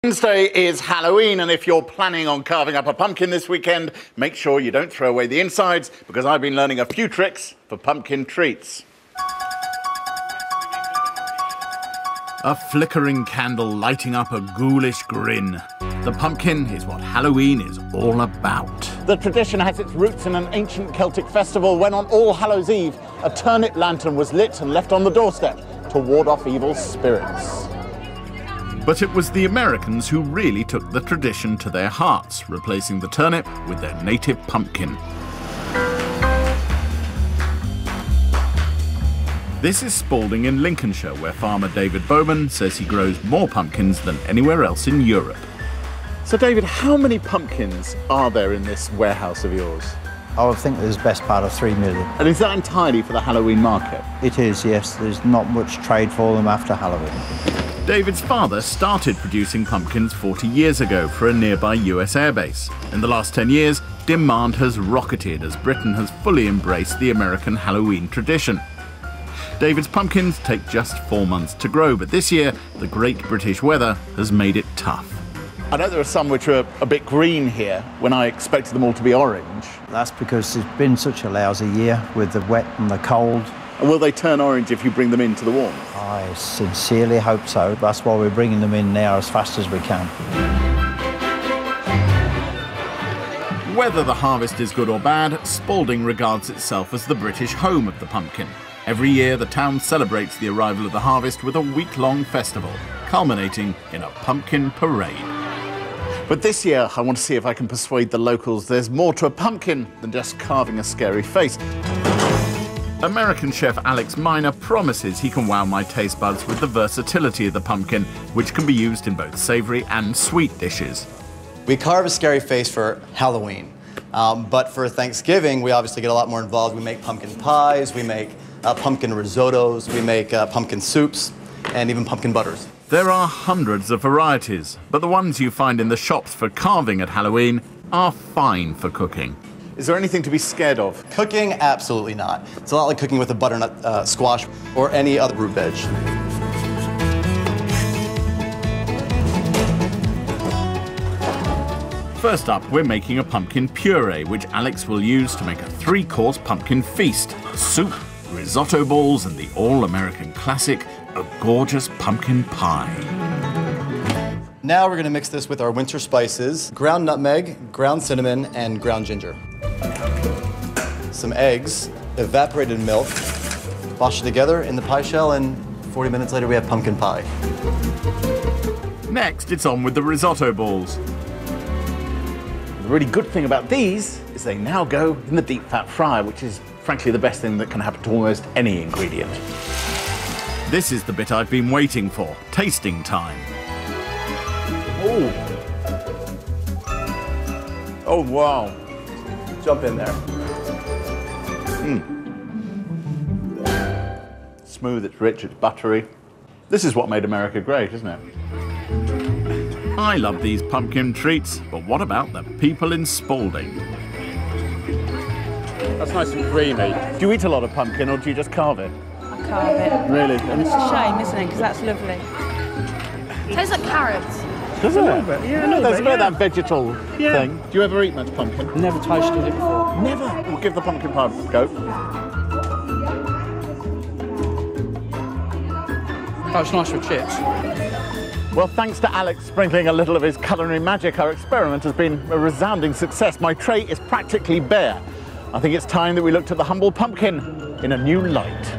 Wednesday is Halloween, and if you're planning on carving up a pumpkin this weekend, make sure you don't throw away the insides, because I've been learning a few tricks for pumpkin treats. A flickering candle lighting up a ghoulish grin. The pumpkin is what Halloween is all about. The tradition has its roots in an ancient Celtic festival when on All Hallows' Eve, a turnip lantern was lit and left on the doorstep to ward off evil spirits. But it was the Americans who really took the tradition to their hearts, replacing the turnip with their native pumpkin. This is Spalding in Lincolnshire, where farmer David Bowman says he grows more pumpkins than anywhere else in Europe. So David, how many pumpkins are there in this warehouse of yours? I would think there's best part of 3 million. And is that entirely for the Halloween market? It is, yes. There's not much trade for them after Halloween. David's father started producing pumpkins 40 years ago for a nearby US airbase. In the last 10 years, demand has rocketed as Britain has fully embraced the American Halloween tradition. David's pumpkins take just 4 months to grow, but this year, the Great British weather has made it tough. I know there are some which are a bit green here, when I expected them all to be orange. That's because it's been such a lousy year with the wet and the cold. And will they turn orange if you bring them into the warmth? I sincerely hope so. That's why we're bringing them in now as fast as we can. Whether the harvest is good or bad, Spalding regards itself as the British home of the pumpkin. Every year, the town celebrates the arrival of the harvest with a week-long festival, culminating in a pumpkin parade. But this year, I want to see if I can persuade the locals there's more to a pumpkin than just carving a scary face. American chef Alex Miner promises he can wow my taste buds with the versatility of the pumpkin, which can be used in both savoury and sweet dishes. We carve a scary face for Halloween, but for Thanksgiving, we obviously get a lot more involved. We make pumpkin pies, we make pumpkin risottos, we make pumpkin soups, and even pumpkin butters. There are hundreds of varieties, but the ones you find in the shops for carving at Halloween are fine for cooking. Is there anything to be scared of? Cooking? Absolutely not. It's a lot like cooking with a butternut squash or any other root veg. First up, we're making a pumpkin puree, which Alex will use to make a 3-course pumpkin feast. Soup, risotto balls, and the all-American classic, a gorgeous pumpkin pie. Now we're going to mix this with our winter spices, ground nutmeg, ground cinnamon, and ground ginger. Some eggs, evaporated milk, wash it together in the pie shell, and 40 minutes later we have pumpkin pie. Next, it's on with the risotto balls. The really good thing about these is they now go in the deep fat fryer, which is frankly the best thing that can happen to almost any ingredient. This is the bit I've been waiting for, tasting time. Oh. Oh, wow. Jump in there. Smooth, it's rich, it's buttery. This is what made America great, isn't it? I love these pumpkin treats, but what about the people in Spalding? That's nice and creamy. Do you eat a lot of pumpkin, or do you just carve it? I carve it. Really? It's a shame, isn't it? Because that's lovely. Tastes like carrots. Does it? Yeah, a little There's bit, a bit yeah. of that vegetal thing. Do you ever eat much pumpkin? Never tasted it before. Never. We'll give the pumpkin pie a go. That's nice with chips. Well, thanks to Alex sprinkling a little of his culinary magic, our experiment has been a resounding success. My tray is practically bare. I think it's time that we looked at the humble pumpkin in a new light.